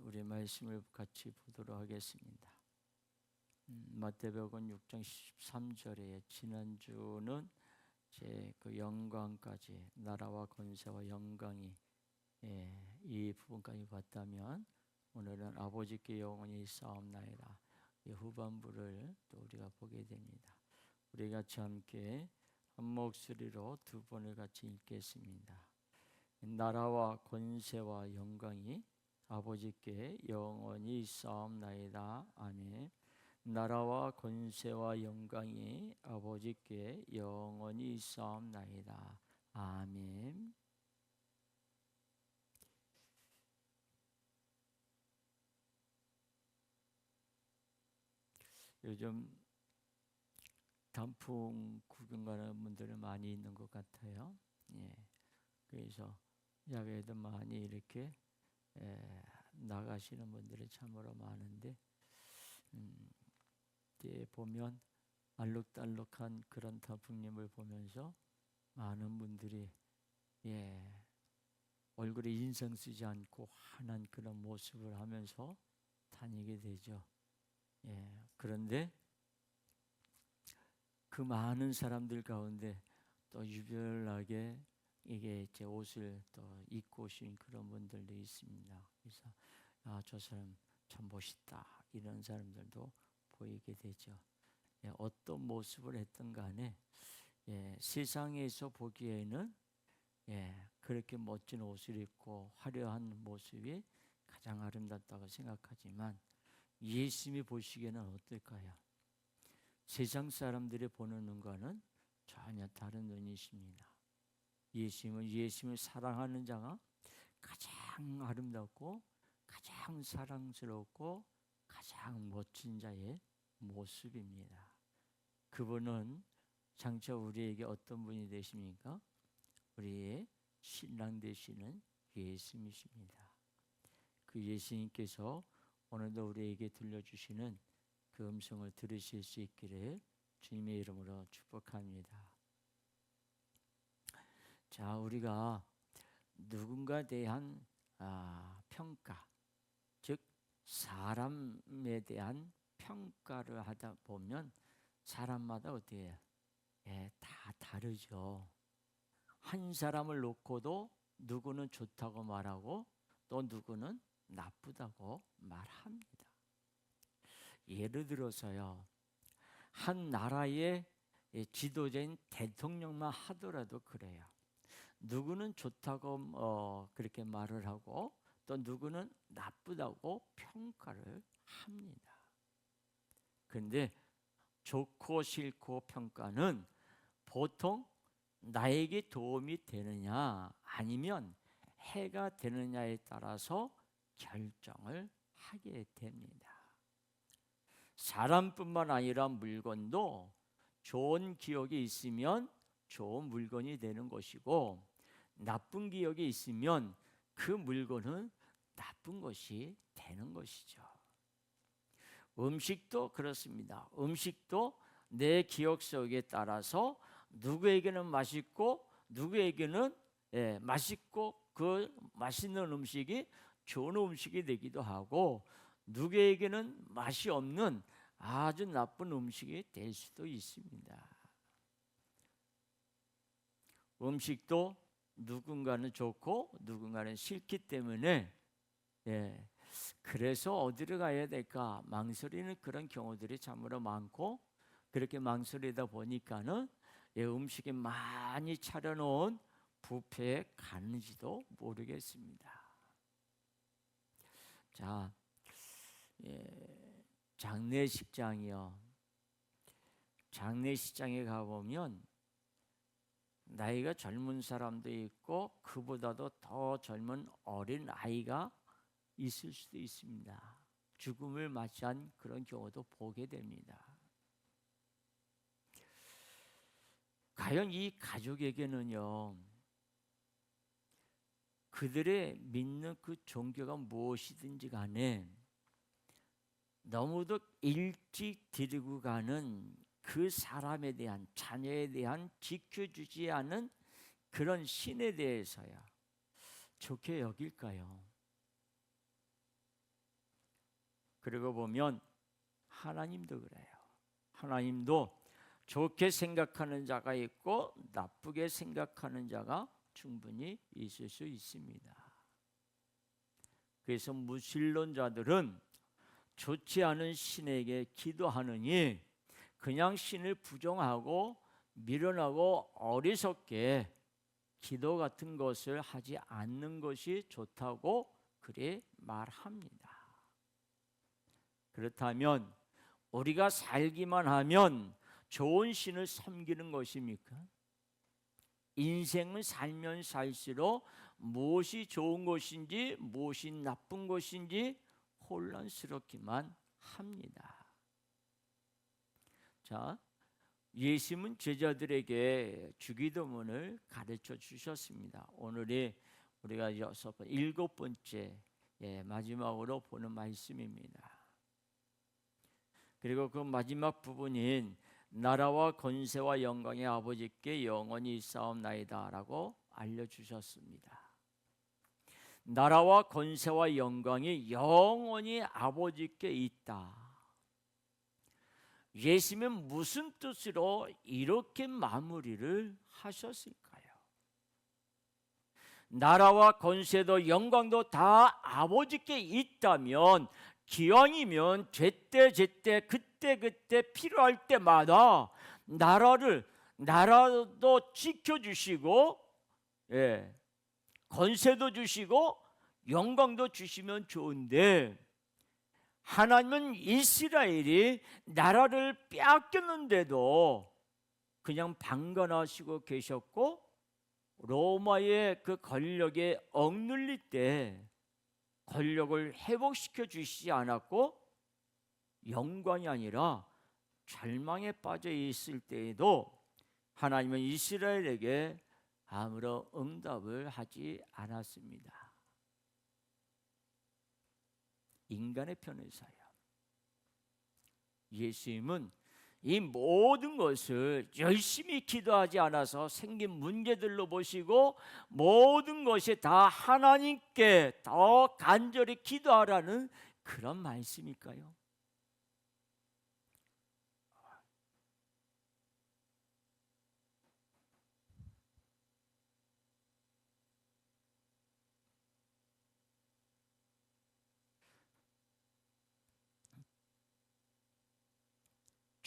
우리 말씀을 같이 보도록 하겠습니다. 마태복음 6장 13절에 지난주는 이제 그 영광까지 나라와 권세와 영광이 이 부분까지 봤다면 오늘은 아버지께 영원히 싸움나이다. 이 후반부를 또 우리가 보게 됩니다. 우리 같이 함께 한 목소리로 두 번을 같이 읽겠습니다. 나라와 권세와 영광이 아버지께 영원히 싸움나이다. 아멘. 나라와 권세와 영광이 아버지께 영원히 싸움나이다. 아멘. 요즘 단풍 구경 가는 분들은 많이 있는 것 같아요. 그래서 야외에도 많이 이렇게 나가시는 분들이 참으로 많은데, 보면 알록달록한 그런 단풍잎을 보면서 많은 분들이 얼굴에 인상 쓰지 않고 환한 그런 모습을 하면서 다니게 되죠. 그런데 그 많은 사람들 가운데 또 유별나게 이게 제 옷을 또 입고 오신 그런 분들도 있습니다. 그래서 저 사람 참 멋있다 이런 사람들도 보이게 되죠. 어떤 모습을 했든 간에 세상에서 보기에는 그렇게 멋진 옷을 입고 화려한 모습이 가장 아름답다고 생각하지만 예수님이 보시기에는 어떨까요? 세상 사람들이 보는 눈과는 전혀 다른 눈이십니다. 예수님을 사랑하는 자가 가장 아름답고 가장 사랑스럽고 가장 멋진 자의 모습입니다. 그분은 장차 우리에게 어떤 분이 되십니까? 우리의 신랑 되시는 예수님이십니다. 그 예수님께서 오늘도 우리에게 들려주시는 그 음성을 들으실 수 있기를 주님의 이름으로 축복합니다. 자, 우리가 누군가에 대한 평가, 즉 사람에 대한 평가를 하다 보면 사람마다 어때요? 다 다르죠. 한 사람을 놓고도 누구는 좋다고 말하고 또 누구는 나쁘다고 말합니다. 예를 들어서요, 한 나라의 지도자인 대통령만 하더라도 그래요. 누구는 좋다고 그렇게 말을 하고 또 누구는 나쁘다고 평가를 합니다. 그런데 좋고 싫고 평가는 보통 나에게 도움이 되느냐 아니면 해가 되느냐에 따라서 결정을 하게 됩니다. 사람뿐만 아니라 물건도 좋은 기억이 있으면 좋은 물건이 되는 것이고 나쁜 기억이 있으면 그 물건은 나쁜 것이 되는 것이죠. 음식도 그렇습니다. 음식도 내 기억 속에 따라서 누구에게는 맛있고 누구에게는 맛있고 그 맛있는 음식이 좋은 음식이 되기도 하고 누구에게는 맛이 없는 아주 나쁜 음식이 될 수도 있습니다. 음식도 누군가는 좋고 누군가는 싫기 때문에 그래서 어디를 가야 될까 망설이는 그런 경우들이 참으로 많고 그렇게 망설이다 보니까는 음식이 많이 차려놓은 뷔페에 가는지도 모르겠습니다. 자, 장례식장이요. 장례식장에 가보면 나이가 젊은 사람도 있고 그보다도 더 젊은 어린 아이가 있을 수도 있습니다. 죽음을 맞이한 그런 경우도 보게 됩니다. 과연 이 가족에게는요, 그들의 믿는 그 종교가 무엇이든지 간에 너무도 일찍 데리고 가는 그 사람에 대한 자녀에 대한 지켜주지 않은 그런 신에 대해서야 좋게 여길까요? 그리고 보면 하나님도 그래요. 하나님도 좋게 생각하는 자가 있고 나쁘게 생각하는 자가 충분히 있을 수 있습니다. 그래서 무신론자들은 좋지 않은 신에게 기도하느니 그냥 신을 부정하고 미련하고 어리석게 기도 같은 것을 하지 않는 것이 좋다고 그래 말합니다. 그렇다면 우리가 살기만 하면 좋은 신을 섬기는 것입니까? 인생은 살면 살수록 무엇이 좋은 것인지 무엇이 나쁜 것인지 혼란스럽기만 합니다. 자, 예수님은 제자들에게 주기도문을 가르쳐 주셨습니다. 오늘이 우리가 일곱 번째 마지막으로 보는 말씀입니다. 그리고 그 마지막 부분인 나라와 권세와 영광의 아버지께 영원히 있사옵나이다 라고 알려주셨습니다. 나라와 권세와 영광이 영원히 아버지께 있다. 예수님은 무슨 뜻으로 이렇게 마무리를 하셨을까요? 나라와 권세도 영광도 다 아버지께 있다면 기왕이면 제때 그때 필요할 때마다 나라도 지켜주시고 권세도 주시고 영광도 주시면 좋은데 하나님은 이스라엘이 나라를 빼앗겼는데도 그냥 방관하시고 계셨고 로마의 그 권력에 억눌릴 때 권력을 회복시켜 주시지 않았고 영광이 아니라 절망에 빠져 있을 때에도 하나님은 이스라엘에게 아무런 응답을 하지 않았습니다. 인간의 편에서요. 예수님은 이 모든 것을 열심히 기도하지 않아서 생긴 문제들로 보시고 모든 것이 다 하나님께 더 간절히 기도하라는 그런 말씀일까요?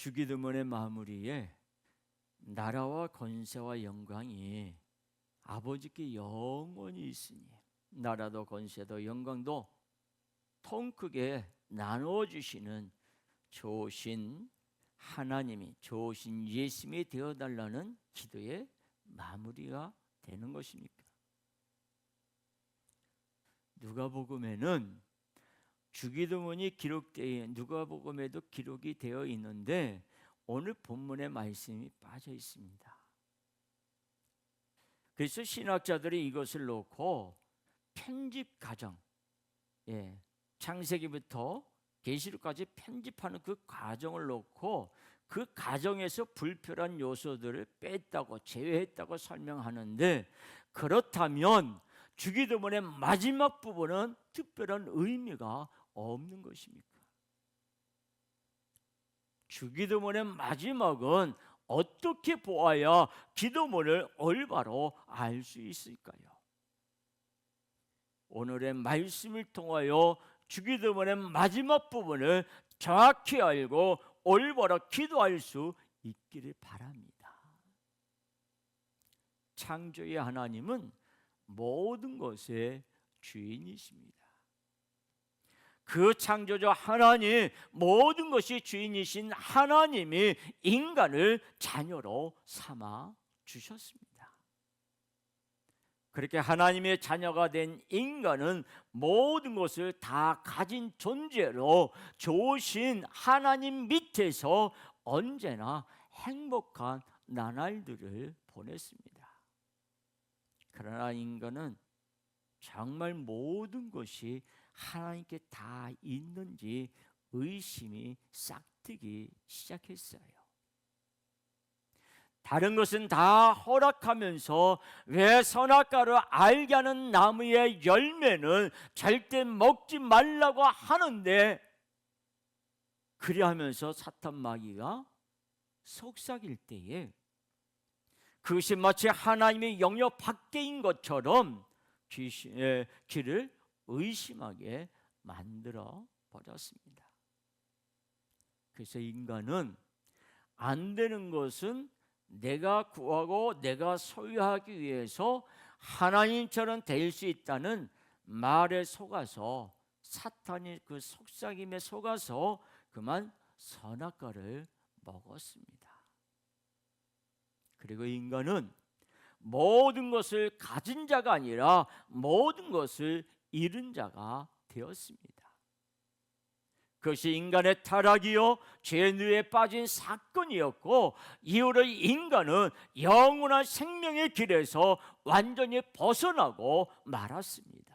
주기도문의 마무리에 나라와 권세와 영광이 아버지께 영원히 있으니 나라도 권세도 영광도 통 크게 나누어 주시는 좋으신 하나님이 좋으신 예수님이 되어달라는 기도의 마무리가 되는 것입니까? 누가복음에는 주기도문이 누가복음에도 기록이 되어 있는데 오늘 본문의 말씀이 빠져 있습니다. 그래서 신학자들이 이것을 놓고 편집 과정, 창세기부터 계시록까지 편집하는 그 과정을 놓고 그 과정에서 불필요한 요소들을 뺐다고 제외했다고 설명하는데 그렇다면 주기도문의 마지막 부분은 특별한 의미가 없는 것입니까? 주기도문의 마지막은 어떻게 보아야 기도문을 올바로 알 수 있을까요? 오늘의 말씀을 통하여 주기도문의 마지막 부분을 정확히 알고 올바로 기도할 수 있기를 바랍니다. 창조의 하나님은 모든 것의 주인이십니다. 그 창조주 하나님, 모든 것이 주인이신 하나님이 인간을 자녀로 삼아 주셨습니다. 그렇게 하나님의 자녀가 된 인간은 모든 것을 다 가진 존재로 좋으신 하나님 밑에서 언제나 행복한 나날들을 보냈습니다. 그러나 인간은 정말 모든 것이 하나님께 다 있는지 의심이 싹트기 시작했어요. 다른 것은 다 허락하면서 왜 선악과를 알게 하는 나무의 열매는 절대 먹지 말라고 하는데 그리하면서 사탄 마귀가 속삭일 때에 그것이 마치 하나님의 영역 밖에인 것처럼 귀를 의심하게 만들어 버렸습니다. 그래서 인간은 안 되는 것은 내가 구하고 내가 소유하기 위해서 하나님처럼 될 수 있다는 말에 속아서, 사탄이 그 속삭임에 속아서 그만 선악과를 먹었습니다. 그리고 인간은 모든 것을 가진 자가 아니라 모든 것을 잃은 자가 되었습니다. 그것이 인간의 타락이요 죄의 누에 빠진 사건이었고, 이후로 인간은 영원한 생명의 길에서 완전히 벗어나고 말았습니다.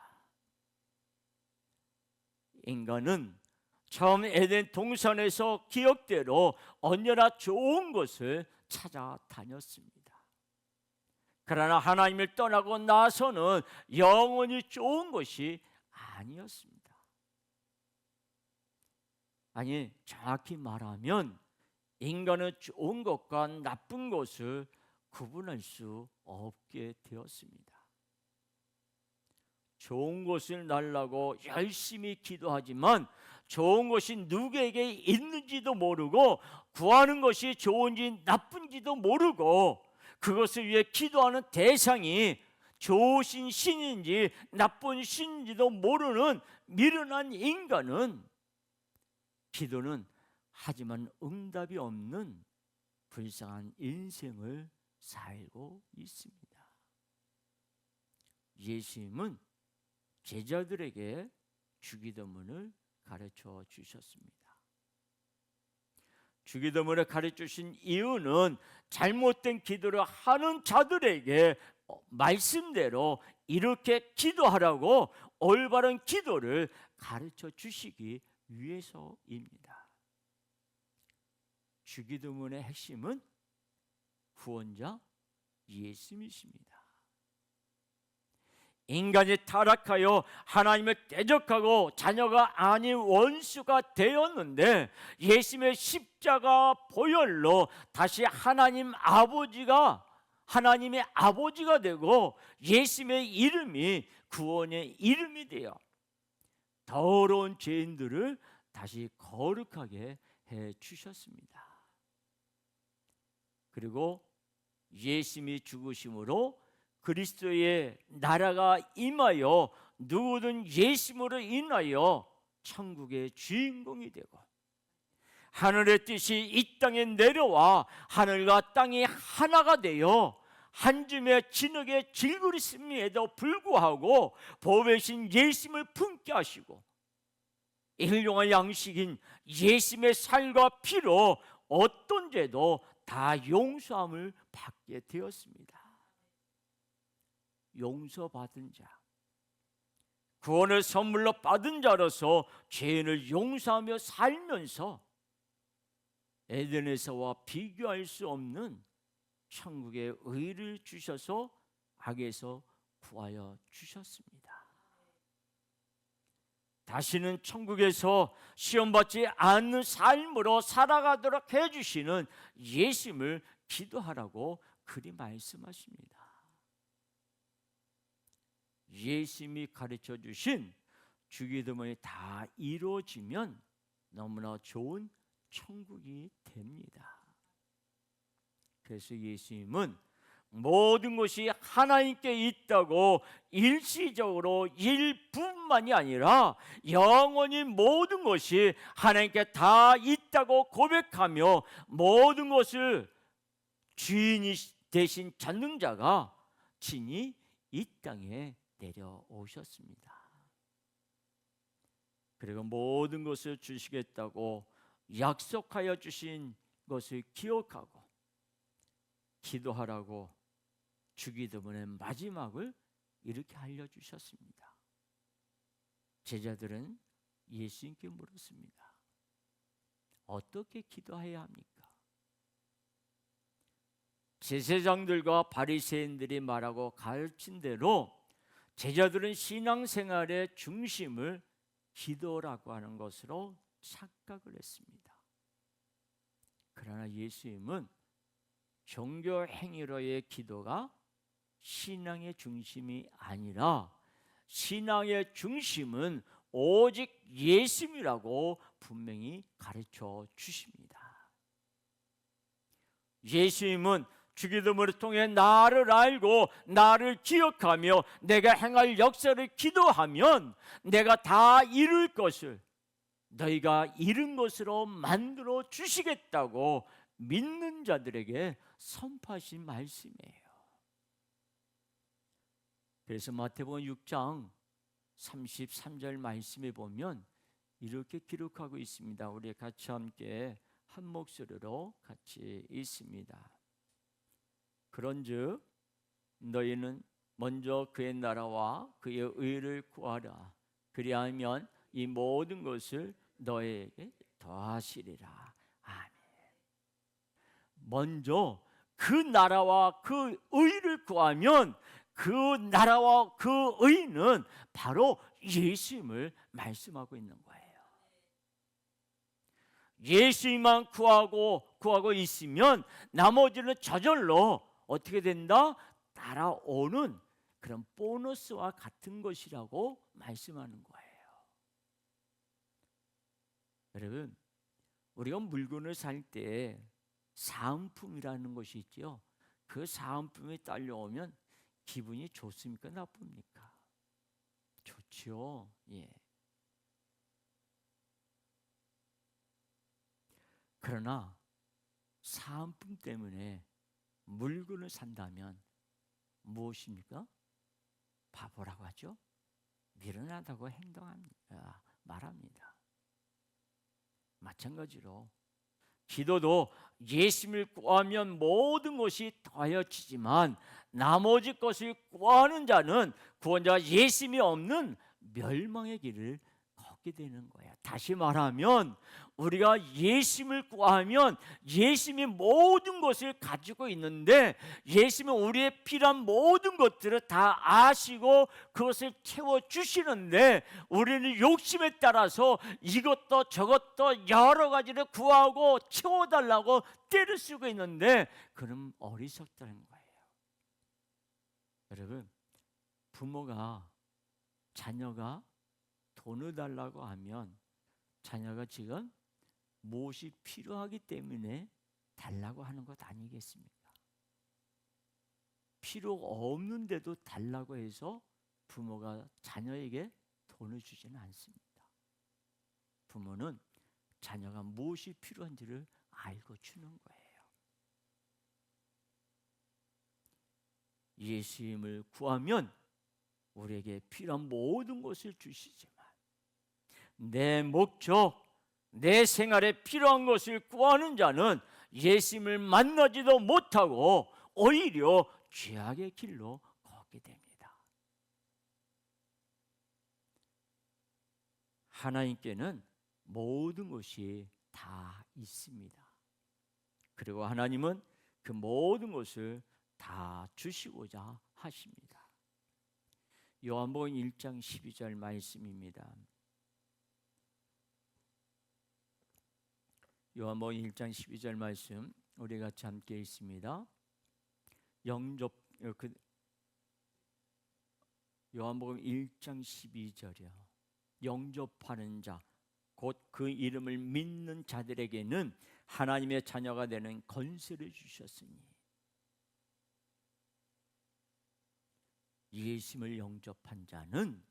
인간은 처음 에덴 동산에서 기억대로 언제나 좋은 것을 찾아다녔습니다. 그러나 하나님을 떠나고 나서는 영원히 좋은 것이 아니었습니다. 아니, 정확히 말하면 인간은 좋은 것과 나쁜 것을 구분할 수 없게 되었습니다. 좋은 것을 달라고 열심히 기도하지만 좋은 것이 누구에게 있는지도 모르고, 구하는 것이 좋은지 나쁜지도 모르고, 그것을 위해 기도하는 대상이 좋으신 신인지 나쁜 신인지도 모르는 미련한 인간은 기도는 하지만 응답이 없는 불쌍한 인생을 살고 있습니다. 예수님은 제자들에게 주기도문을 가르쳐 주셨습니다. 주기도문을 가르쳐 주신 이유는 잘못된 기도를 하는 자들에게 말씀대로 이렇게 기도하라고 올바른 기도를 가르쳐 주시기 위해서입니다. 주기도문의 핵심은 구원자 예수님이십니다. 인간이 타락하여 하나님을 대적하고 자녀가 아닌 원수가 되었는데, 예수님의 십자가 보혈로 다시 하나님의 아버지가 되고, 예수님의 이름이 구원의 이름이 되어 더러운 죄인들을 다시 거룩하게 해 주셨습니다. 그리고 예수님이 죽으심으로 그리스도의 나라가 임하여 누구든 예수님으로 인하여 천국의 주인공이 되고, 하늘의 뜻이 이 땅에 내려와 하늘과 땅이 하나가 되어 한 줌의 진흙에 질그릇임에도 불구하고 보배신 예수님을 품게 하시고, 일용할 양식인 예수님의 살과 피로 어떤 죄도 다 용서함을 받게 되었습니다. 용서받은 자, 구원을 선물로 받은 자로서 죄인을 용서하며 살면서 에덴에서와 비교할 수 없는 천국의 의를 주셔서 악에서 구하여 주셨습니다. 다시는 천국에서 시험받지 않는 삶으로 살아가도록 해주시는 예수님을 기도하라고 그리 말씀하십니다. 예수님이 가르쳐 주신 주기도문이 다 이루어지면 너무나 좋은 천국이 됩니다. 그래서 예수님은 모든 것이 하나님께 있다고 일시적으로 일뿐만이 아니라 영원히 모든 것이 하나님께 다 있다고 고백하며, 모든 것을 주인이 되신 전능자가 친히 이 땅에 내려오셨습니다. 그리고 모든 것을 주시겠다고 약속하여 주신 것을 기억하고 기도하라고 주기도문의 마지막을 이렇게 알려주셨습니다. 제자들은 예수님께 물었습니다. 어떻게 기도해야 합니까? 제사장들과 바리새인들이 말하고 가르친 대로 제자들은 신앙생활의 중심을 기도라고 하는 것으로 착각을 했습니다. 그러나 예수님은 종교 행위로의 기도가 신앙의 중심이 아니라 신앙의 중심은 오직 예수님이라고 분명히 가르쳐 주십니다. 예수님은 주기도문을 통해 나를 알고 나를 기억하며 내가 행할 역사를 기도하면 내가 다 이룰 것을 너희가 이룬 것으로 만들어 주시겠다고 믿는 자들에게 선포하신 말씀이에요. 그래서 마태복음 6장 33절 말씀에 보면 이렇게 기록하고 있습니다. 우리 같이 함께 한 목소리로 같이 읽습니다. 그런즉 너희는 먼저 그의 나라와 그의 의를 구하라. 그리하면 이 모든 것을 너희에게 더하시리라. 아멘. 먼저 그 나라와 그 의를 구하면 그 나라와 그 의는 바로 예수님을 말씀하고 있는 거예요. 예수님만 구하고 있으면 나머지는 저절로 어떻게 된다? 따라오는 그런 보너스와 같은 것이라고 말씀하는 거예요. 여러분, 우리가 물건을 살 때 사은품이라는 것이 있죠. 그 사은품이 딸려오면 기분이 좋습니까? 나쁩니까? 좋죠. 예. 그러나 사은품 때문에 물건을 산다면 무엇입니까? 바보라고 하죠. 미련하다고 행동합니다. 말합니다. 마찬가지로 기도도 예수님을 구하면 모든 것이 더하여지지만 나머지 것을 구하는 자는 구원자 예수님이 없는 멸망의 길을 걷게 되는 거예요. 다시 말하면 우리가 예수님을 구하면 예수님이 모든 것을 가지고 있는데 예수님은 우리의 필요한 모든 것들을 다 아시고 그것을 채워주시는데 우리는 욕심에 따라서 이것도 저것도 여러 가지를 구하고 채워달라고 떼를 쓰고 있는데 그럼 어리석다는 거예요. 여러분, 부모가 자녀가 돈을 달라고 하면 자녀가 지금 무엇이 필요하기 때문에 달라고 하는 것 아니겠습니까? 필요가 없는데도 달라고 해서 부모가 자녀에게 돈을 주지는 않습니다. 부모는 자녀가 무엇이 필요한지를 알고 주는 거예요. 예수님을 구하면 우리에게 필요한 모든 것을 주시지만 내 목적, 내 생활에 필요한 것을 구하는 자는 예수님을 만나지도 못하고 오히려 죄악의 길로 걷게 됩니다. 하나님께는 모든 것이 다 있습니다. 그리고 하나님은 그 모든 것을 다 주시고자 하십니다. 요한복음 1장 12절 말씀입니다. 요한복음 1장 12절 말씀 우리 같이 함께 읽습니다. 요한복음 1장 12절이요. 영접하는 자 곧 그 이름을 믿는 자들에게는 하나님의 자녀가 되는 권세를 주셨으니 예수님을 영접한 자는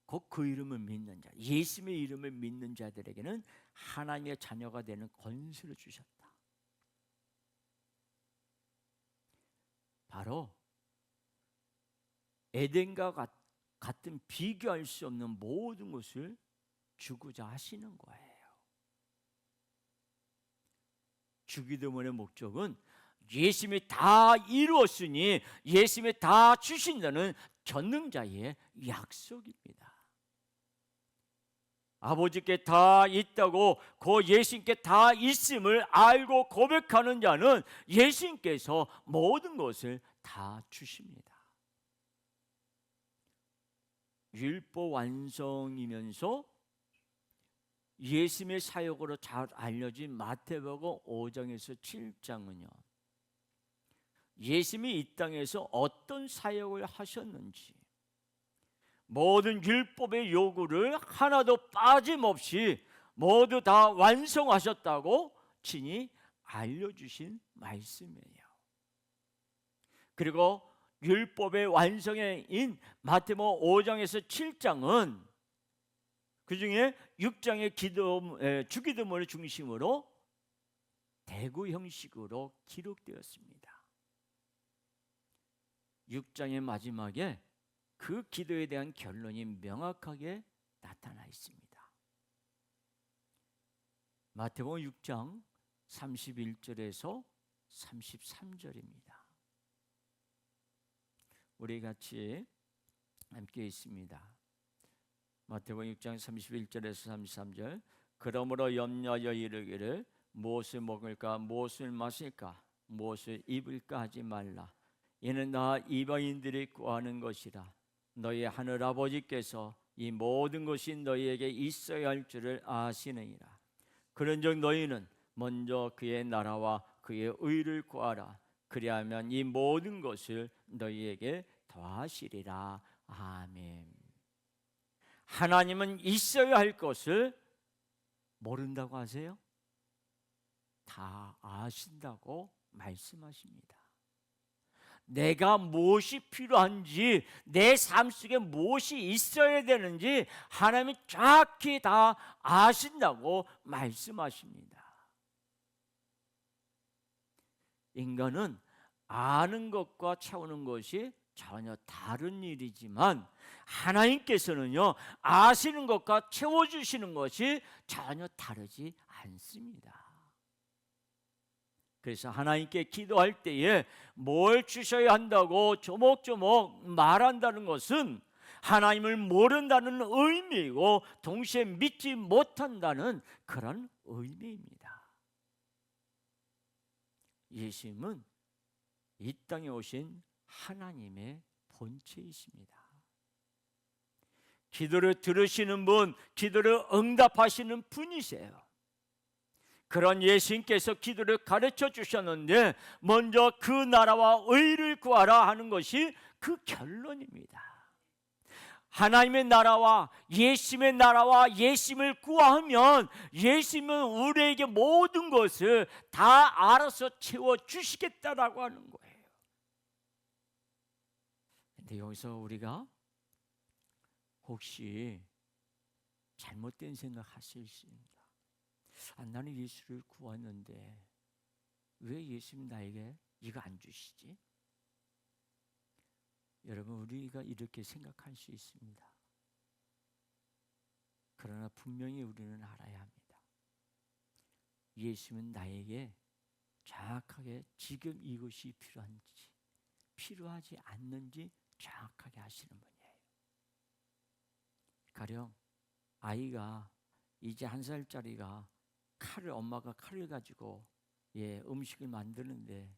곧 그 이름을 믿는 자, 예수님의 이름을 믿는 자들에게는 하나님의 자녀가 되는 권세를 주셨다. 바로 에덴과 같은 비교할 수 없는 모든 것을 주고자 하시는 거예요. 주기도문의 목적은 예수님이 다 이루었으니 예수님이 다 주신다는 전능자의 약속입니다. 아버지께 다 있다고 그 예수님께 다 있음을 알고 고백하는 자는 예수님께서 모든 것을 다 주십니다. 율법 완성이면서 예수님의 사역으로 잘 알려진 마태복음 5장에서 7장은요, 예수님이 이 땅에서 어떤 사역을 하셨는지, 모든 율법의 요구를 하나도 빠짐없이 모두 다 완성하셨다고 친히 알려주신 말씀이에요. 그리고 율법의 완성인 마태복음 5장에서 7장은 그 중에 6장의 주기도문을 중심으로 대구 형식으로 기록되었습니다. 6장의 마지막에 그 기도에 대한 결론이 명확하게 나타나 있습니다. 마태복음 6장 31절에서 33절입니다. 우리 같이 함께 있습니다. 마태복음 6장 31절에서 33절. 그러므로 염려하여 이르기를 무엇을 먹을까 무엇을 마실까 무엇을 입을까 하지 말라. 이는 다 이방인들이 구하는 것이라. 너희 하늘 아버지께서 이 모든 것이 너희에게 있어야 할 줄을 아시느니라. 그런즉 너희는 먼저 그의 나라와 그의 의를 구하라. 그리하면 이 모든 것을 너희에게 더하시리라. 아멘. 하나님은 있어야 할 것을 모른다고 하세요? 다 아신다고 말씀하십니다. 내가 무엇이 필요한지, 내 삶 속에 무엇이 있어야 되는지 하나님이 정확히 다 아신다고 말씀하십니다. 인간은 아는 것과 채우는 것이 전혀 다른 일이지만 하나님께서는요, 아시는 것과 채워주시는 것이 전혀 다르지 않습니다. 그래서 하나님께 기도할 때에 뭘 주셔야 한다고 조목조목 말한다는 것은 하나님을 모른다는 의미이고 동시에 믿지 못한다는 그런 의미입니다. 예수님은 이 땅에 오신 하나님의 본체이십니다. 기도를 들으시는 분, 기도를 응답하시는 분이세요. 그런 예수님께서 기도를 가르쳐 주셨는데 먼저 그 나라와 의를 구하라 하는 것이 그 결론입니다. 하나님의 나라와 예수님의 나라와 예수님을 구하면 예수님은 우리에게 모든 것을 다 알아서 채워주시겠다라고 하는 거예요. 근데 여기서 우리가 혹시 잘못된 생각하실 수 있습니다. 나는 예수를 구했는데 왜 예수님 나에게 이거 안 주시지? 여러분, 우리가 이렇게 생각할 수 있습니다. 그러나 분명히 우리는 알아야 합니다. 예수님은 나에게 정확하게 지금 이것이 필요한지 필요하지 않는지 정확하게 아시는 분이에요. 가령 아이가 이제 1살짜리가 엄마가 칼을 가지고 음식을 만드는데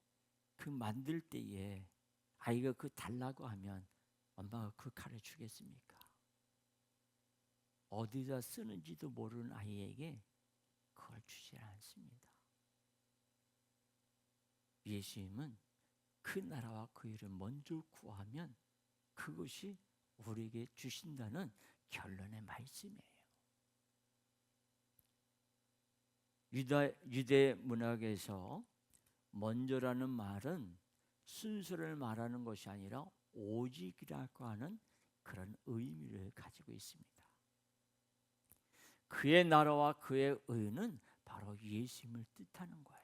그 만들 때에 아이가 그 달라고 하면 엄마가 그 칼을 주겠습니까? 어디다 쓰는지도 모르는 아이에게 그걸 주지 않습니다. 예수님은 그 나라와 그 일을 먼저 구하면 그것이 우리에게 주신다는 결론의 말씀이에요. 유대 문학에서 먼저라는 말은 순서를 말하는 것이 아니라 오직이라고 하는 그런 의미를 가지고 있습니다. 그의 나라와 그의 의는 바로 예수님을 뜻하는 거예요.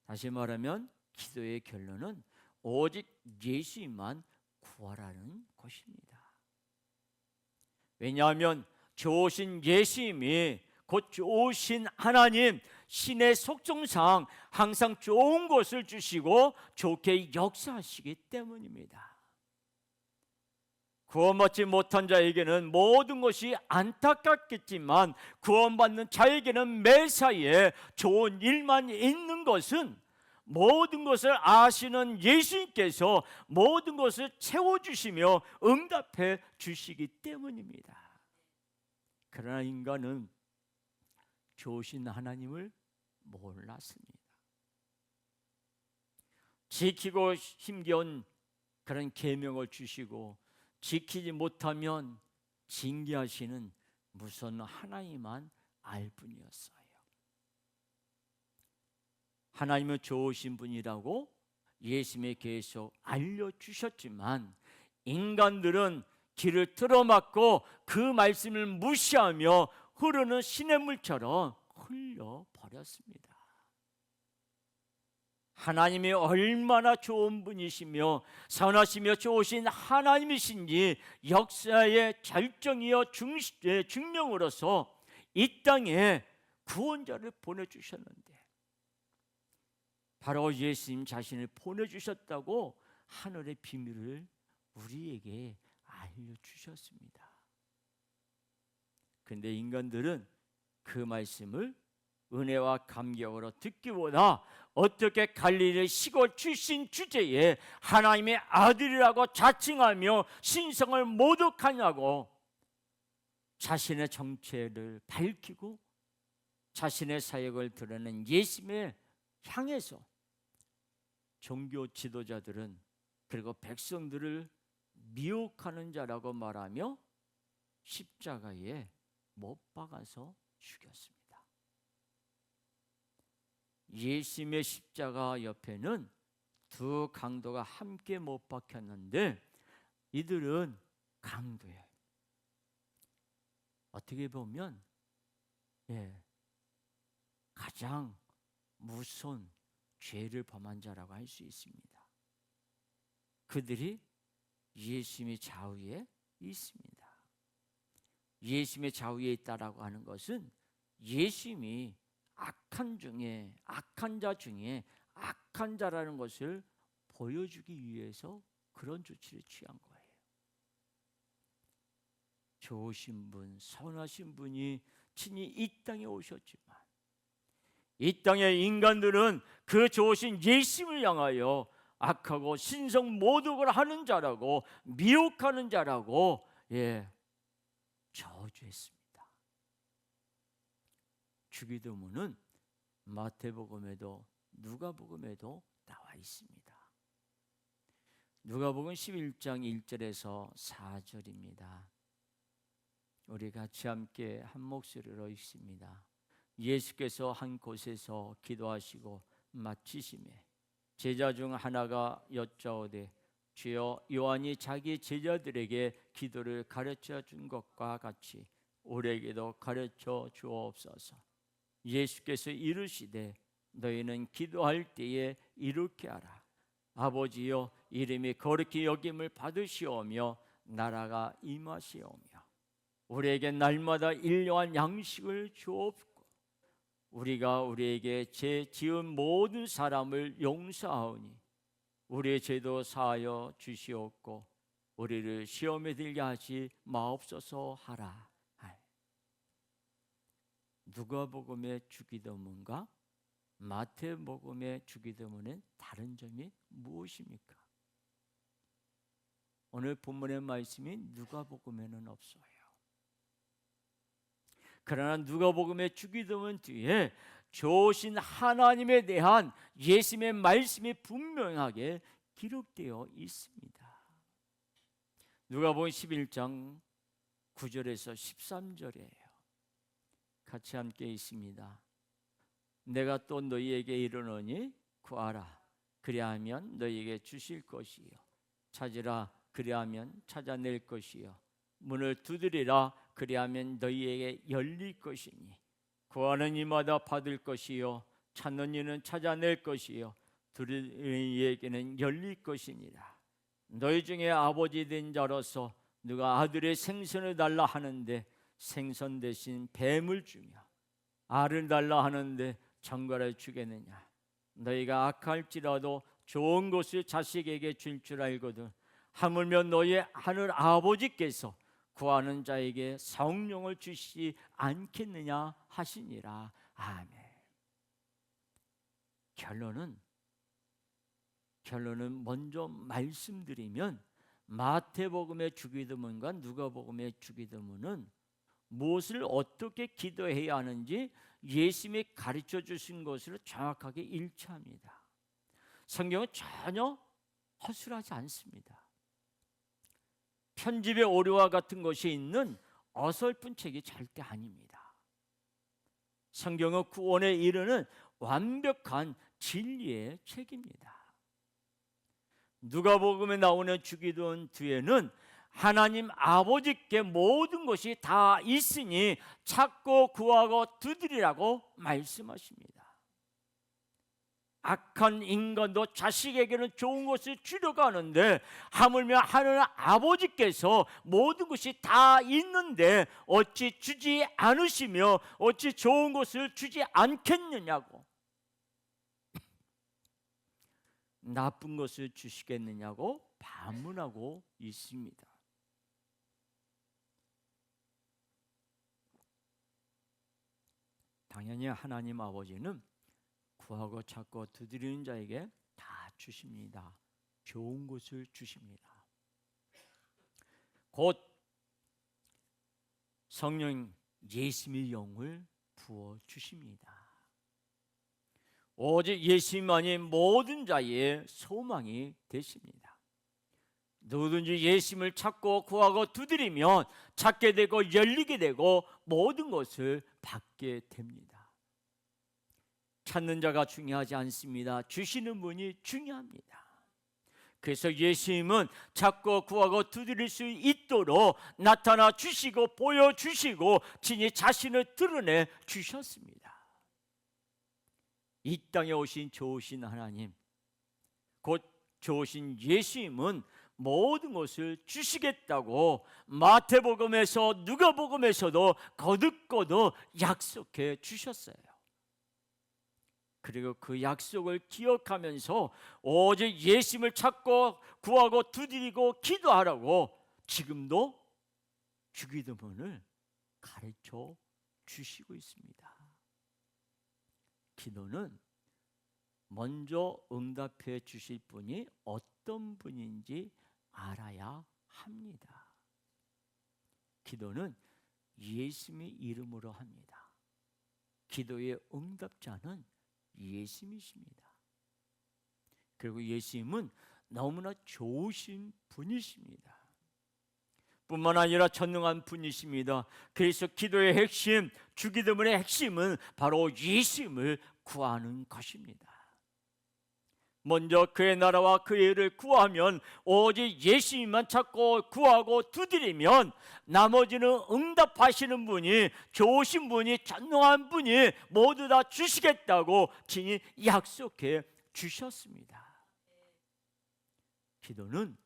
다시 말하면 기도의 결론은 오직 예수님만 구하라는 것입니다. 왜냐하면 좋으신 예수님이 곧 좋으신 하나님, 신의 속성상 항상 좋은 것을 주시고 좋게 역사하시기 때문입니다. 구원받지 못한 자에게는 모든 것이 안타깝겠지만 구원받는 자에게는 매사에 좋은 일만 있는 것은 모든 것을 아시는 예수님께서 모든 것을 채워주시며 응답해 주시기 때문입니다. 그러나 인간은 좋으신 하나님을 몰랐습니다. 지키고 힘겨운 그런 계명을 주시고 지키지 못하면 징계하시는 무서운 하나님만 알 뿐이었어요. 하나님은 좋으신 분이라고 예수님이 계속 알려주셨지만 인간들은 길을 틀어막고 그 말씀을 무시하며 흐르는 시냇물처럼 흘려버렸습니다. 하나님이 얼마나 좋은 분이시며 선하시며 좋으신 하나님이신지 역사의 결정이요 증명으로서 이 땅에 구원자를 보내주셨는데 바로 예수님 자신을 보내주셨다고 하늘의 비밀을 우리에게 알려주셨습니다. 그런데 인간들은 그 말씀을 은혜와 감격으로 듣기보다 어떻게 갈릴리 시골 출신 주제에 하나님의 아들이라고 자칭하며 신성을 모독하냐고 자신의 정체를 밝히고 자신의 사역을 드러낸 예수님을 향해서 종교 지도자들은 그리고 백성들을 미혹하는 자라고 말하며 십자가에 못 박아서 죽였습니다. 예수님의 십자가 옆에는 두 강도가 함께 못 박혔는데 이들은 강도예요. 어떻게 보면 가장 무서운 죄를 범한 자라고 할 수 있습니다. 그들이 예수님의 좌우에 있습니다. 예수님의 좌우에 있다라고 하는 것은 예수님이 악한 자 중에 악한 자라는 것을 보여주기 위해서 그런 조치를 취한 거예요. 좋으신 분, 선하신 분이 친히 이 땅에 오셨지만 이 땅의 인간들은 그 좋으신 예수님을 향하여 악하고 신성 모독을 하는 자라고 미혹하는 자라고 저주했습니다. 주기도문은 마태복음에도 누가복음에도 나와 있습니다. 누가복음 11장 1절에서 4절입니다. 우리 같이 함께 한 목소리로 읽습니다. 예수께서 한 곳에서 기도하시고 마치시매 제자 중 하나가 여짜오되 주여 요한이 자기 제자들에게 기도를 가르쳐 준 것과 같이 우리에게도 가르쳐 주옵소서. 예수께서 이르시되 너희는 기도할 때에 이렇게 하라. 아버지여 이름이 거룩히 여김을 받으시오며 나라가 임하시오며 우리에게 날마다 일용할 양식을 주옵고 우리가 우리에게 죄 지은 모든 사람을 용서하오니 우리의 죄도 사하여 주시옵고 우리를 시험에 들게 하지 마옵소서 하라. 누가복음의 주기도문과 마태복음의 주기도문은 다른 점이 무엇입니까? 오늘 본문의 말씀이 누가복음에는 없어요. 그러나 누가복음의 주기도문 뒤에 좋으신 하나님에 대한 예수님의 말씀이 분명하게 기록되어 있습니다. 누가복음 11장 9절에서 13절이에요. 같이 함께 있습니다. 내가 또 너희에게 이르노니 구하라 그리하면 너희에게 주실 것이요 찾으라 그리하면 찾아낼 것이요 문을 두드리라 그리하면 너희에게 열릴 것이니 구하는 이마다 받을 것이요 찾는 이는 찾아낼 것이요 두드리는 이에게는 열릴 것이니라. 너희 중에 아버지 된 자로서 누가 아들의 생선을 달라 하는데 생선 대신 뱀을 주며 알을 달라 하는데 정갈을 주겠느냐. 너희가 악할지라도 좋은 것을 자식에게 줄 알거든 하물며 너희의 하늘 아버지께서 구하는 자에게 성령을 주시지 않겠느냐 하시니라. 아멘. 결론은 먼저 말씀드리면 마태복음의 주기도문과 누가복음의 주기도문은 무엇을 어떻게 기도해야 하는지 예수님이 가르쳐 주신 것으로 정확하게 일치합니다. 성경은 전혀 허술하지 않습니다. 편집의 오류와 같은 것이 있는 어설픈 책이 절대 아닙니다. 성경은 구원에 이르는 완벽한 진리의 책입니다. 누가복음에 나오는 주기도문 뒤에는 하나님 아버지께 모든 것이 다 있으니 찾고 구하고 두드리라고 말씀하십니다. 악한 인간도 자식에게는 좋은 것을 주려고 하는데 하물며 하나님 아버지께서 모든 것이 다 있는데 어찌 주지 않으시며 어찌 좋은 것을 주지 않겠느냐고, 나쁜 것을 주시겠느냐고 반문하고 있습니다. 당연히 하나님 아버지는 구하고 찾고 두드리는 자에게 다 주십니다. 좋은 것을 주십니다. 곧 성령 예수님의 영을 부어 주십니다. 오직 예수님만이 모든 자의 소망이 되십니다. 누구든지 예수님을 찾고 구하고 두드리면 찾게 되고 열리게 되고 모든 것을 받게 됩니다. 찾는 자가 중요하지 않습니다. 주시는 분이 중요합니다. 그래서 예수님은 찾고 구하고 두드릴 수 있도록 나타나 주시고 보여주시고 친히 자신을 드러내 주셨습니다. 이 땅에 오신 좋으신 하나님, 곧 좋으신 예수님은 모든 것을 주시겠다고 마태복음에서 누가복음에서도 거듭거듭 약속해 주셨어요. 그리고 그 약속을 기억하면서 오직 예수님을 찾고 구하고 두드리고 기도하라고 지금도 주기도문을 가르쳐 주시고 있습니다. 기도는 먼저 응답해 주실 분이 어떤 분인지 알아야 합니다. 기도는 예수님의 이름으로 합니다. 기도의 응답자는 예수님이십니다. 그리고 예수님은 너무나 좋으신 분이십니다. 뿐만 아니라 전능한 분이십니다. 그래서 기도의 핵심, 주기도문의 핵심은 바로 예수님을 구하는 것입니다. 먼저 그의 나라와 그의 의를 구하면, 오직 예수님만 찾고 구하고 두드리면 나머지는 응답하시는 분이, 좋으신 분이, 전능한 분이 모두 다 주시겠다고 친히 약속해 주셨습니다. 기도는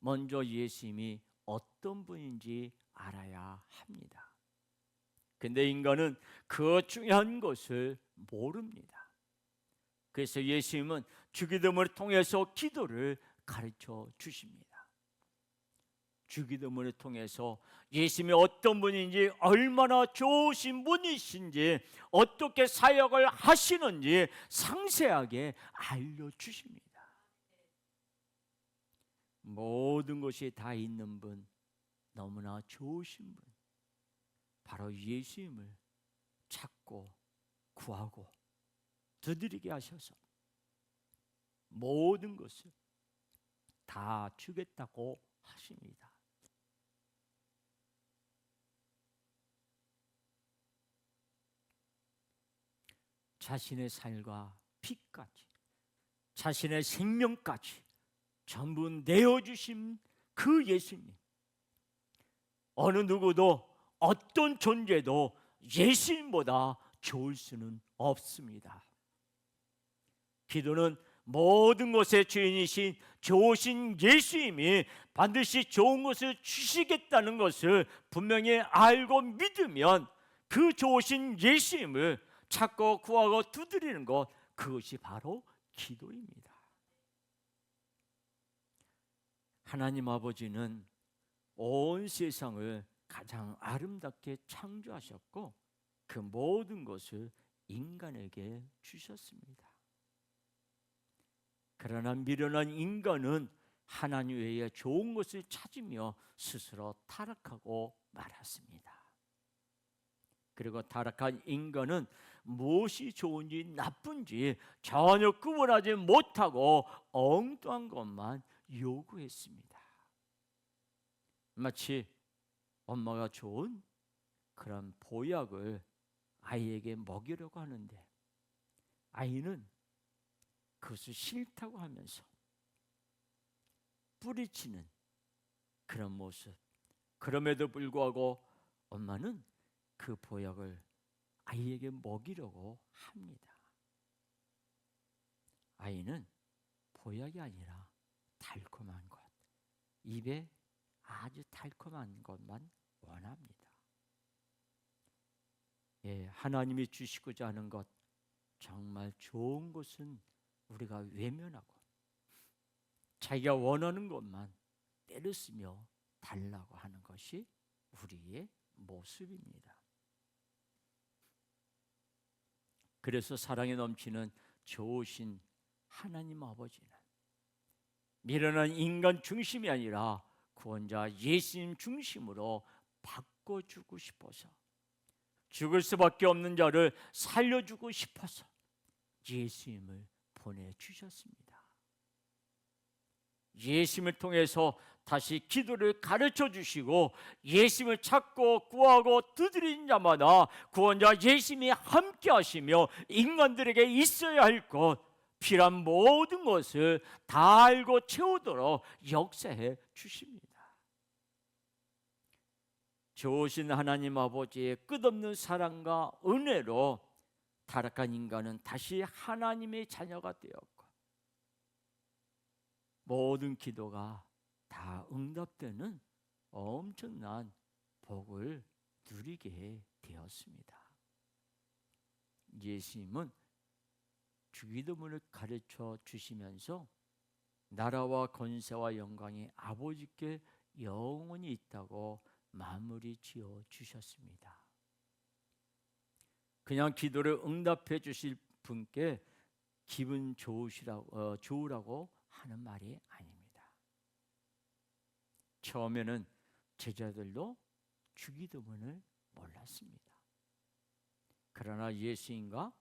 먼저 예수님이 어떤 분인지 알아야 합니다. 근데 인간은 그 중요한 것을 모릅니다. 그래서 예수님은 주기도문을 통해서 기도를 가르쳐 주십니다. 주기도문을 통해서 예수님이 어떤 분인지, 얼마나 좋으신 분이신지, 어떻게 사역을 하시는지 상세하게 알려주십니다. 모든 것이 다 있는 분, 너무나 좋으신 분, 바로 예수님을 찾고 구하고 두드리게 하셔서 모든 것을 다 주겠다고 하십니다. 자신의 살과 피까지, 자신의 생명까지 전부 내어주신 그 예수님, 어느 누구도 어떤 존재도 예수님보다 좋을 수는 없습니다. 기도는 모든 것의 주인이신 좋으신 예수님이 반드시 좋은 것을 주시겠다는 것을 분명히 알고 믿으면 그 좋으신 예수님을 찾고 구하고 두드리는 것, 그것이 바로 기도입니다. 하나님 아버지는 온 세상을 가장 아름답게 창조하셨고 그 모든 것을 인간에게 주셨습니다. 그러나 미련한 인간은 하나님 외에 좋은 것을 찾으며 스스로 타락하고 말았습니다. 그리고 타락한 인간은 무엇이 좋은지 나쁜지 전혀 구분하지 못하고 엉뚱한 것만 요구했습니다. 마치 엄마가 좋은 그런 보약을 아이에게 먹이려고 하는데 아이는 그것을 싫다고 하면서 뿌리치는 그런 모습. 그럼에도 불구하고 엄마는 그 보약을 아이에게 먹이려고 합니다. 아이는 보약이 아니라 달콤한 것, 입에 아주 달콤한 것만 원합니다. 하나님이 주시고자 하는 것, 정말 좋은 것은 우리가 외면하고 자기가 원하는 것만 때를 쓰며 달라고 하는 것이 우리의 모습입니다. 그래서 사랑에 넘치는 좋으신 하나님 아버지는 미련한 인간 중심이 아니라 구원자 예수님 중심으로 바꿔주고 싶어서, 죽을 수밖에 없는 자를 살려주고 싶어서 예수님을 보내주셨습니다. 예수님을 통해서 다시 기도를 가르쳐 주시고 예수님을 찾고 구하고 두드리는 자마다 구원자 예수님이 함께 하시며 인간들에게 있어야 할 것, 필요한 모든 것을 다 알고 채우도록 역사해 주십니다. 좋으신 하나님 아버지의 끝없는 사랑과 은혜로 타락한 인간은 다시 하나님의 자녀가 되었고 모든 기도가 다 응답되는 엄청난 복을 누리게 되었습니다. 예수님은 주기도문을 가르쳐 주시면서 나라와 권세와 영광이 아버지께 영원히 있다고 마무리 지어 주셨습니다. 그냥 기도를 응답해 주실 분께 기분 좋으라고 하는 말이 아닙니다. 처음에는 제자들도 주기도문을 몰랐습니다. 그러나 예수님과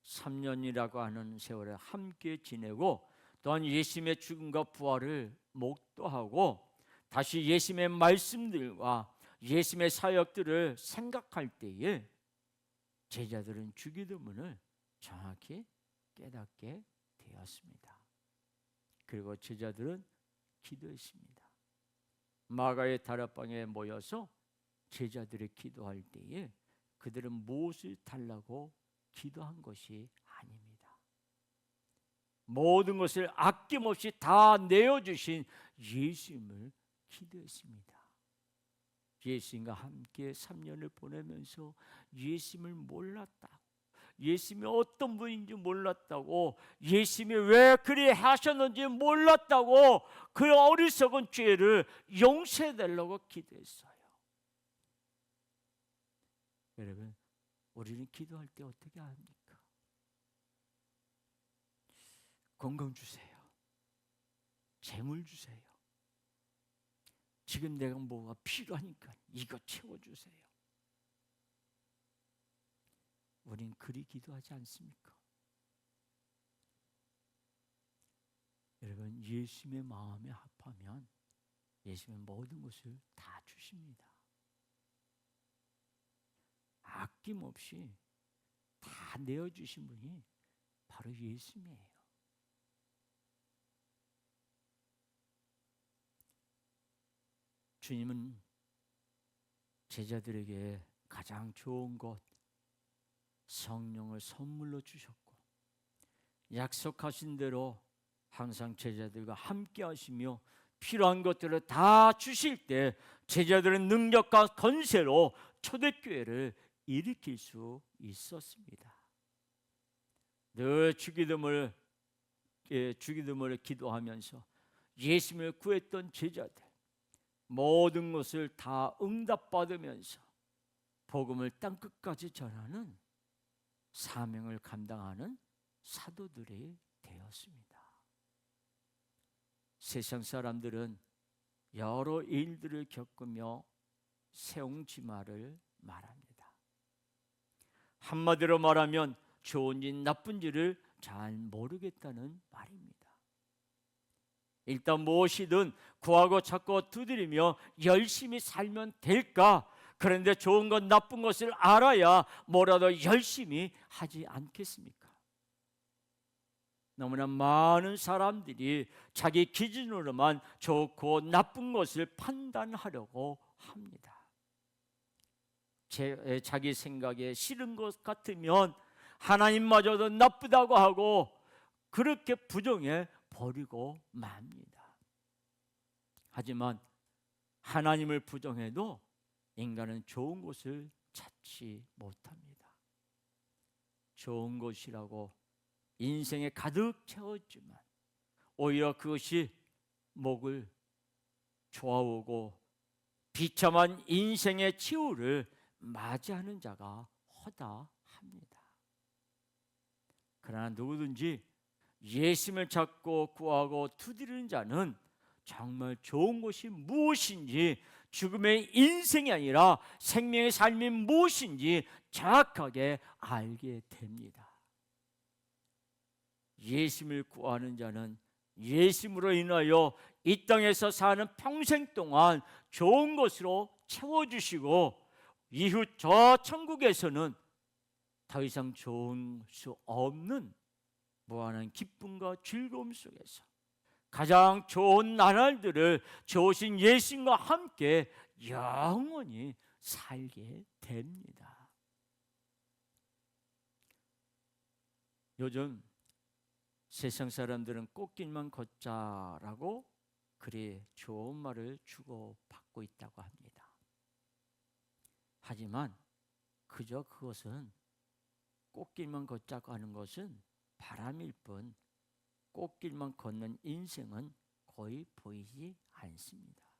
3년이라고 하는 세월을 함께 지내고 또한 예수님의 죽음과 부활을 목도하고 다시 예수님의 말씀들과 예수님의 사역들을 생각할 때에 제자들은 주기도문을 정확히 깨닫게 되었습니다. 그리고 제자들은 기도했습니다. 마가의 다락방에 모여서 제자들이 기도할 때에 그들은 무엇을 달라고 기도한 것이 아닙니다. 모든 것을 아낌없이 다 내어주신 예수님을 기도했습니다. 예수님과 함께 3년을 보내면서 예수님을 몰랐다, 예수님이 어떤 분인지 몰랐다고, 예수님이 왜 그리 하셨는지 몰랐다고 그 어리석은 죄를 용서해달라고 기도했어요. 여러분, 우리는 기도할 때 어떻게 합니까? 건강 주세요, 재물 주세요, 지금 내가 뭐가 필요하니까 이거 채워주세요. 우린 그리 기도하지 않습니까? 여러분, 예수님의 마음에 합하면 예수님은 모든 것을 다 주십니다. 아낌없이 다 내어주신 분이 바로 예수님이에요. 주님은 제자들에게 가장 좋은 것, 성령을 선물로 주셨고 약속하신 대로 항상 제자들과 함께 하시며 필요한 것들을 다 주실 때 제자들은 능력과 권세로 초대교회를 일으킬 수 있었습니다. 늘 주기도문을 기도하면서 예수님을 구했던 제자들, 모든 것을 다 응답받으면서 복음을 땅끝까지 전하는 사명을 감당하는 사도들이 되었습니다. 세상 사람들은 여러 일들을 겪으며 세옹지마를 말합니다. 한마디로 말하면 좋은지 나쁜지를 잘 모르겠다는 말입니다. 일단 무엇이든 구하고 찾고 두드리며 열심히 살면 될까? 그런데 좋은 것 나쁜 것을 알아야 뭐라도 열심히 하지 않겠습니까? 너무나 많은 사람들이 자기 기준으로만 좋고 나쁜 것을 판단하려고 합니다. 자기 생각에 싫은 것 같으면 하나님마저도 나쁘다고 하고 그렇게 부정해 버리고 맙니다. 하지만 하나님을 부정해도 인간은 좋은 것을 찾지 못합니다. 좋은 것이라고 인생에 가득 채웠지만 오히려 그것이 목을 조아오고 비참한 인생의 치유를 맞이하는 자가 허다합니다. 그러나 누구든지 예수님을 찾고 구하고 두드리는 자는 정말 좋은 것이 무엇인지, 죽음의 인생이 아니라 생명의 삶이 무엇인지 정확하게 알게 됩니다. 예수님을 구하는 자는 예수님으로 인하여 이 땅에서 사는 평생 동안 좋은 것으로 채워주시고 이후 저 천국에서는 더 이상 좋은 수 없는 무한한 기쁨과 즐거움 속에서 가장 좋은 나날들을 좋으신 예수님과 함께 영원히 살게 됩니다. 요즘 세상 사람들은 꽃길만 걷자라고 그리 좋은 말을 주고받고 있다고 합니다. 하지만 그저 그것은 꽃길만 걷자고 하는 것은 바람일 뿐 꽃길만 걷는 인생은 거의 보이지 않습니다.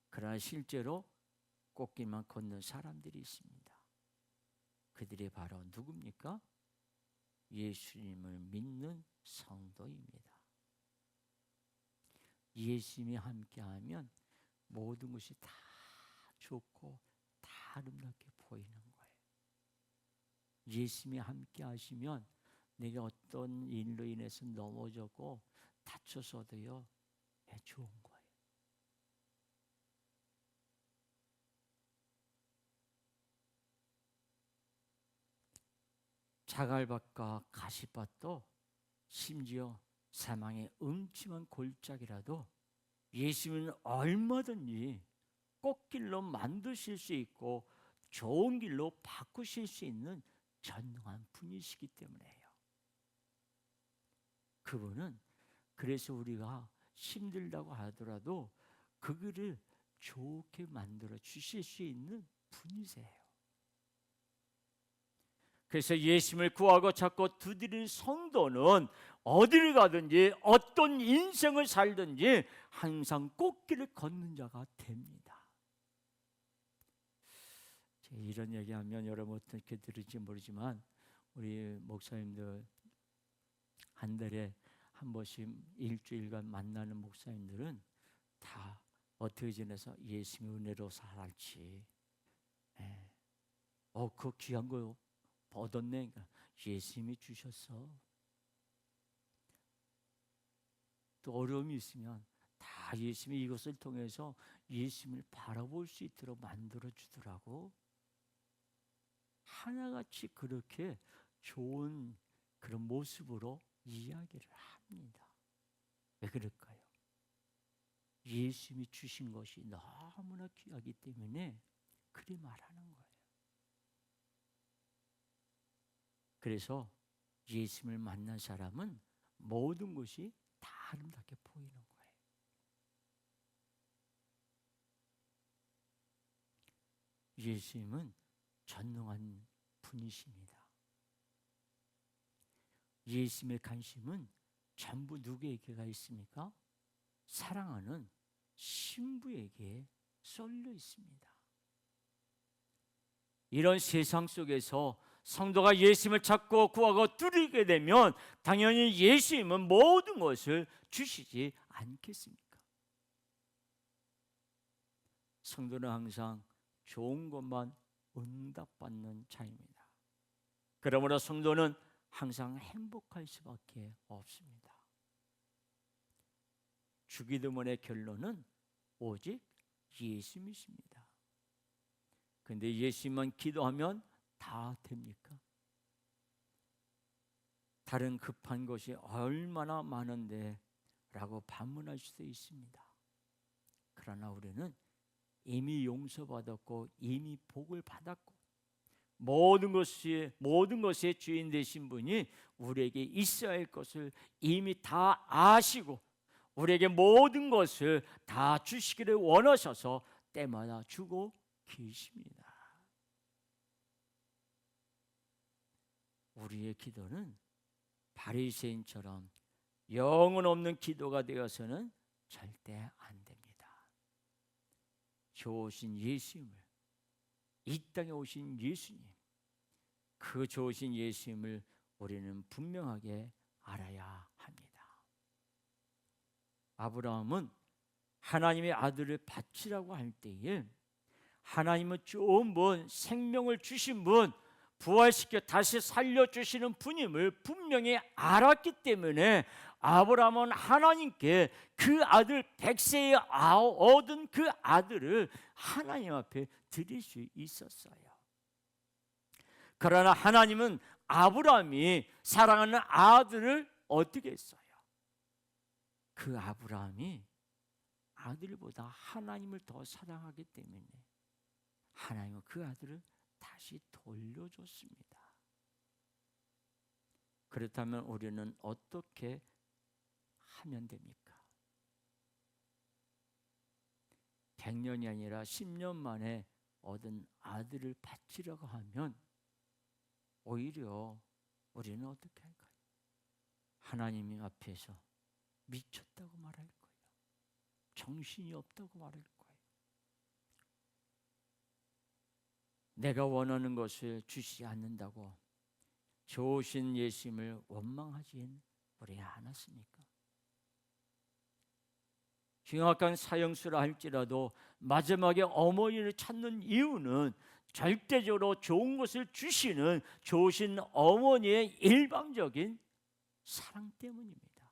그러나 실제로 꽃길만 걷는 사람들이 있습니다. 그들이 바로 누굽니까? 예수님을 믿는 성도입니다. 예수님이 함께하면 모든 것이 다 좋고 다 아름답게 보이는 거예요. 예수님이 함께하시면 내가 어떤 일로 인해서 넘어졌고 다쳐서도요 좋은 거예요. 자갈밭과 가시밭도 심지어 사망의 음침한 골짜기라도 예수님은 얼마든지 꽃길로 만드실 수 있고 좋은 길로 바꾸실 수 있는 전능한 분이시기 때문에요. 그분은 그래서 우리가 힘들다고 하더라도 그 길을 좋게 만들어 주실 수 있는 분이세요. 그래서 예수님을 구하고 찾고 두드리는 성도는 어디를 가든지 어떤 인생을 살든지 항상 꽃길을 걷는 자가 됩니다. 이런 얘기하면 여러분 어떻게 들을지 모르지만 우리 목사님들 한 달에 한 번씩 일주일간 만나는 목사님들은 다 어떻게 지내서 예수님의 은혜로 살았지. 그 귀한 거 얻었네. 예수님이 주셨어. 또 어려움이 있으면 다 예수님이 이것을 통해서 예수님을 바라볼 수 있도록 만들어 주더라고. 하나같이 그렇게 좋은 그런 모습으로 이야기를 합니다. 왜 그럴까요? 예수님이 주신 것이 너무나 귀하기 때문에 그리 말하는 거예요. 그래서 예수님을 만난 사람은 모든 것이 다 아름답게 보이는 거예요. 예수님은 전능한 분이십니다. 예수님의 관심은 전부 누구에게가 있습니까? 사랑하는 신부에게 쏠려 있습니다. 이런 세상 속에서 성도가 예수님을 찾고 구하고 두드리게 되면 당연히 예수님은 모든 것을 주시지 않겠습니까? 성도는 항상 좋은 것만 응답받는 자입니다. 그러므로 성도는 항상 행복할 수밖에 없습니다. 주기도문의 결론은 오직 예수님이십니다. 그런데 예수님만 기도하면 다 됩니까? 다른 급한 것이 얼마나 많은데 라고 반문할 수도 있습니다. 그러나 우리는 이미 용서받았고 이미 복을 받았고 모든 것의 주인 되신 분이 우리에게 있어야 할 것을 이미 다 아시고 우리에게 모든 것을 다 주시기를 원하셔서 때마다 주고 계십니다. 우리의 기도는 바리새인처럼 영혼 없는 기도가 되어서는 절대 안 됩니다. 좋으신 예수님을, 이 땅에 오신 예수님, 그 좋으신 예수님을 우리는 분명하게 알아야 합니다. 아브라함은 하나님의 아들을 바치라고 할 때에 하나님은 좋은 분, 생명을 주신 분, 부활시켜 다시 살려주시는 분임을 분명히 알았기 때문에 아브라함은 하나님께 그 아들 100세에 얻은 그 아들을 하나님 앞에 드릴 수 있었어요. 그러나 하나님은 아브라함이 사랑하는 아들을 어떻게 했어요? 그 아브라함이 아들보다 하나님을 더 사랑하기 때문에 하나님은 그 아들을 다시 돌려줬습니다. 그렇다면 우리는 어떻게 하면 됩니까? 100년이 아니라 10년 만에 얻은 아들을 바치려고 하면 오히려 우리는 어떻게 할까요? 하나님 앞에서 미쳤다고 말할 거예요. 정신이 없다고 말할 거예요. 내가 원하는 것을 주시지 않는다고 좋으신 예수님을 원망하지 우리 않았습니까? 흉악한 사형수라 할지라도 마지막에 어머니를 찾는 이유는 절대적으로 좋은 것을 주시는 좋으신 어머니의 일방적인 사랑 때문입니다.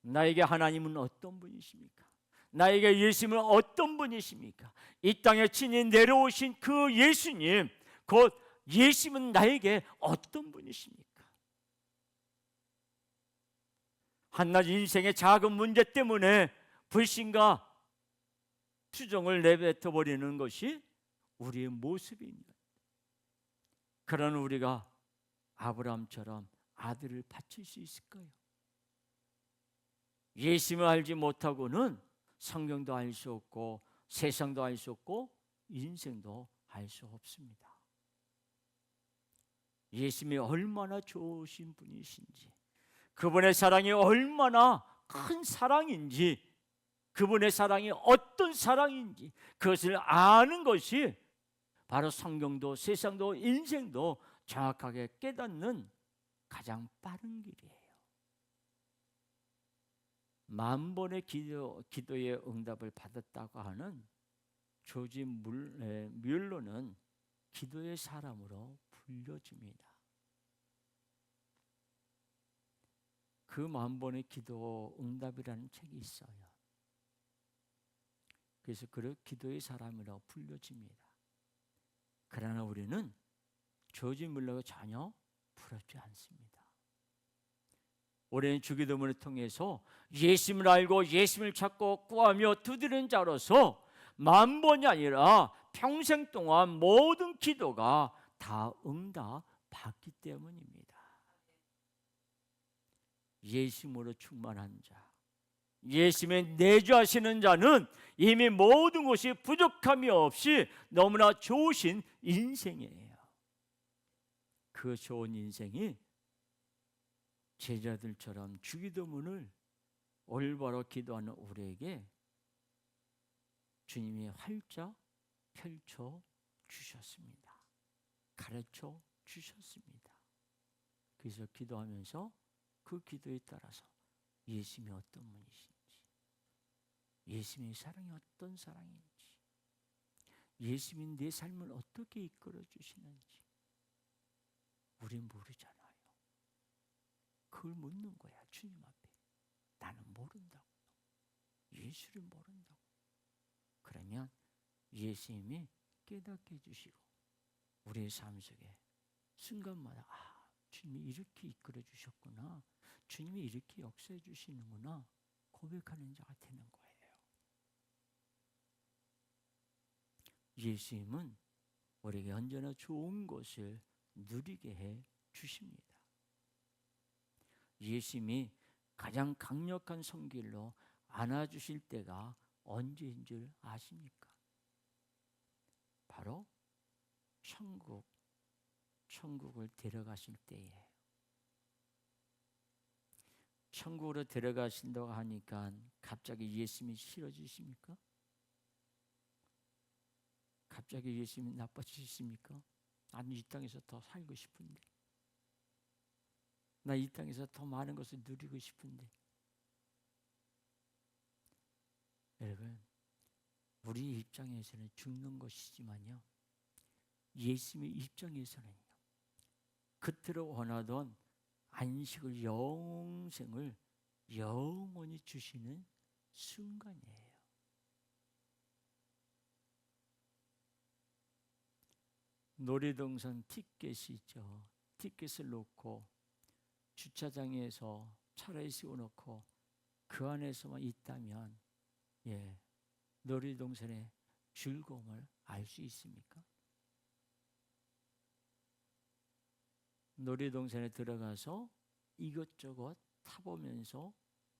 나에게 하나님은 어떤 분이십니까? 나에게 예수님은 어떤 분이십니까? 이 땅에 친히 내려오신 그 예수님, 곧 예수님은 나에게 어떤 분이십니까? 한낱 인생의 작은 문제 때문에 불신과 투정을 내뱉어 버리는 것이 우리의 모습입니다. 그런 우리가 아브라함처럼 아들을 바칠 수 있을까요? 예수님을 알지 못하고는 성경도 알 수 없고 세상도 알 수 없고 인생도 알 수 없습니다. 예수님이 얼마나 좋으신 분이신지, 그분의 사랑이 얼마나 큰 사랑인지, 그분의 사랑이 어떤 사랑인지 그것을 아는 것이 바로 성경도 세상도 인생도 정확하게 깨닫는 가장 빠른 길이에요. 10,000번의 기도의 응답을 받았다고 하는 조지 뮬러는 기도의 사람으로 불려집니다. 그 10,000번의 기도 응답이라는 책이 있어요. 그래서 그를 기도의 사람이라고 불려집니다. 그러나 우리는 조지 뮬러가 전혀 부럽지 않습니다. 우리는 주기도문을 통해서 예수님을 알고 예수님을 찾고 구하며 두드리는 자로서 10,000번이 아니라 평생 동안 모든 기도가 다 응답받기 때문입니다. 예수님으로 충만한 자, 예수님의 내주하시는 자는 이미 모든 것이 부족함이 없이 너무나 좋으신 인생이에요. 그 좋은 인생이 제자들처럼 주기도문을 올바로 기도하는 우리에게 주님이 활짝 펼쳐 주셨습니다. 가르쳐 주셨습니다. 그래서 기도하면서 그 기도에 따라서 예수님이 어떤 분이신지, 예수님의 사랑이 어떤 사랑인지, 예수님이 내 삶을 어떻게 이끌어 주시는지 우린 모르잖아요. 그걸 묻는 거야, 주님 앞에. 나는 모른다고. 예수를 모른다고. 그러면 예수님이 깨닫게 해주시고 우리의 삶 속에 순간마다 주님이 이렇게 이끌어 주셨구나, 주님이 이렇게 역사해 주시는구나 고백하는 자가 되는 거예요. 예수님은 우리에게 언제나 좋은 것을 누리게 해 주십니다. 예수님이 가장 강력한 손길로 안아주실 때가 언제인 줄 아십니까? 바로 천국을 데려가실 때예요. 천국으로 데려가신다고 하니까 갑자기 예수님이 싫어지십니까? 갑자기 예수님이 나빠지십니까? 나는 이 땅에서 더 살고 싶은데, 나 이 땅에서 더 많은 것을 누리고 싶은데. 여러분, 우리 입장에서는 죽는 것이지만요, 예수님의 입장에서는요, 그토록 원하던 안식을, 영생을 영원히 주시는 순간이에요. 놀이동산 티켓이 있죠. 티켓을 놓고 주차장에서 차를 세워놓고 그 안에서만 있다면 놀이동산의 즐거움을 알 수 있습니까? 놀이동산에 들어가서 이것저것 타보면서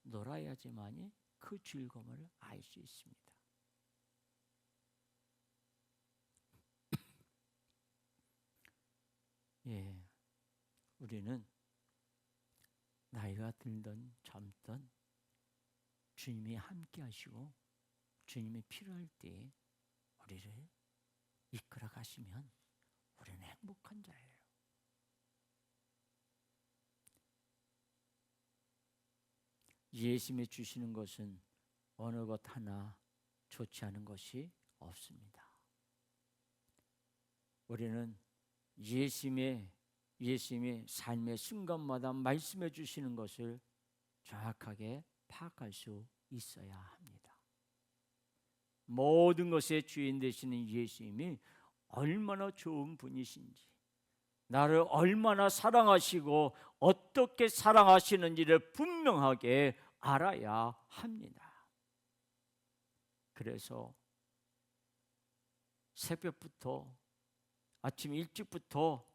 놀아야지만이 그 즐거움을 알 수 있습니다. 우리는 나이가 들든 젊든 주님이 함께 하시고 주님이 필요할 때 우리를 이끌어 가시면 우리는 행복한 자예요. 예수님이 주시는 것은 어느 것 하나 좋지 않은 것이 없습니다. 우리는 예수님의 삶의 순간마다 말씀해 주시는 것을 정확하게 파악할 수 있어야 합니다. 모든 것의 주인 되시는 예수님이 얼마나 좋은 분이신지, 나를 얼마나 사랑하시고 어떻게 사랑하시는지를 분명하게 알아야 합니다. 그래서 새벽부터, 아침 일찍부터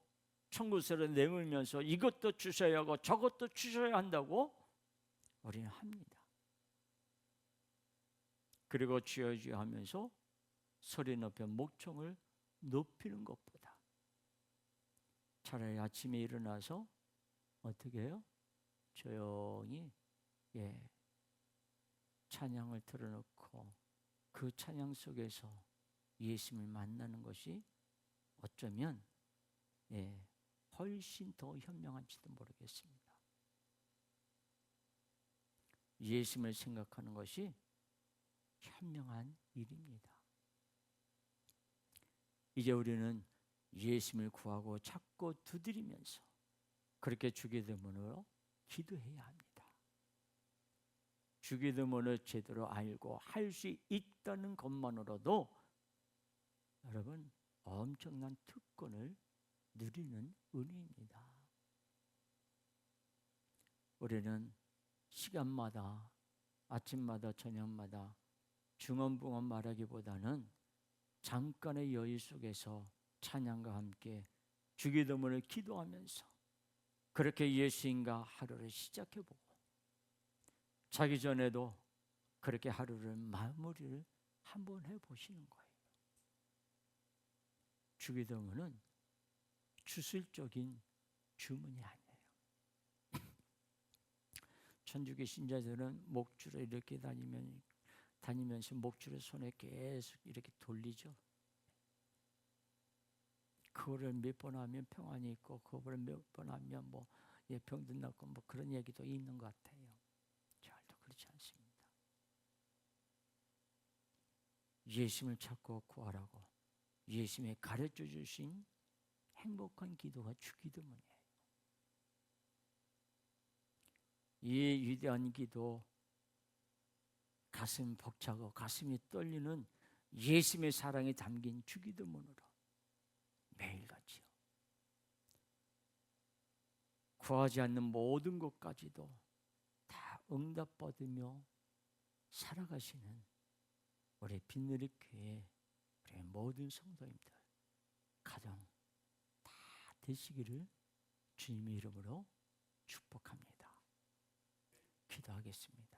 천국새를 내밀면서 이것도 주셔야 하고 저것도 주셔야 한다고 우리는 합니다. 그리고 주여 주여 하면서 소리 높여 목청을 높이는 것보다 차라리 아침에 일어나서 어떻게 해요? 조용히 찬양을 틀어놓고 그 찬양 속에서 예수님을 만나는 것이 어쩌면 훨씬 더 현명한지도 모르겠습니다. 예수님을 생각하는 것이 현명한 일입니다. 이제 우리는 예수님을 구하고 찾고 두드리면서 그렇게 주기도문으로 기도해야 합니다. 주기도문을 제대로 알고 할 수 있다는 것만으로도 여러분 엄청난 특권을 누리는 은혜입니다. 우리는 시간마다, 아침마다, 저녁마다 중언부언 말하기보다는 잠깐의 여유 속에서 찬양과 함께 주기도문을 기도하면서 그렇게 예수님과 하루를 시작해보고 자기 전에도 그렇게 하루를 마무리를 한번 해보시는 거예요. 주기도문은 주술적인 주문이 아니에요. 천주교 신자들은 목줄을 이렇게 다니면서 목줄을 손에 계속 이렇게 돌리죠. 그거를 몇 번 하면 평안이 있고 그거를 몇 번 하면 병든 낫고 그런 얘기도 있는 것 같아요. 절대 그렇지 않습니다. 예수님을 찾고 구하라고 예수님이 가르쳐 주신 행복한 기도가 주기도문이에요. 이 위대한 기도, 가슴 벅차고 가슴이 떨리는 예수님의 사랑이 담긴 주기도문으로 매일같이요. 구하지 않는 모든 것까지도 다 응답받으며 살아가시는 우리 빛누리 교회 우리 모든 성도님들 가정 다 되시기를 주님의 이름으로 축복합니다. 기도하겠습니다.